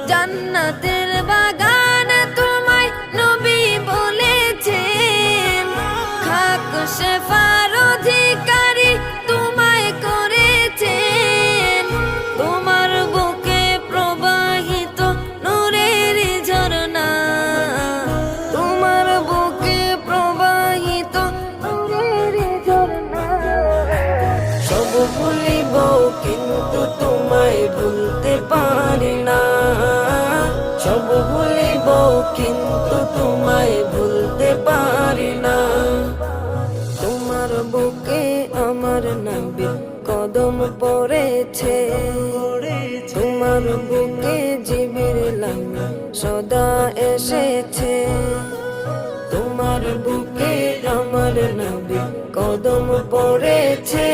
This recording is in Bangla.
জান্নাতের বাগান তোমায় নবী বলেছেন, খাক শেফার অধিকারী তোমায় করেছেন। তোমার বুকে প্রবাহিত নূরের ঝরনা, তোমার বুকে প্রবাহিত নূরের ঝরনা। সব ভুলিব কিন্তু তোমায় ভুলতে পারি না, সব ভুলিব কিন্তু তোমায় ভুলতে পারি না। তোমার বুকে আমার নবীর কদম পড়েছে, তোমার বুকে জিবরিল আমিন সদা এসেছে। তোমার বুকে আমার নবীর কদম পড়েছে,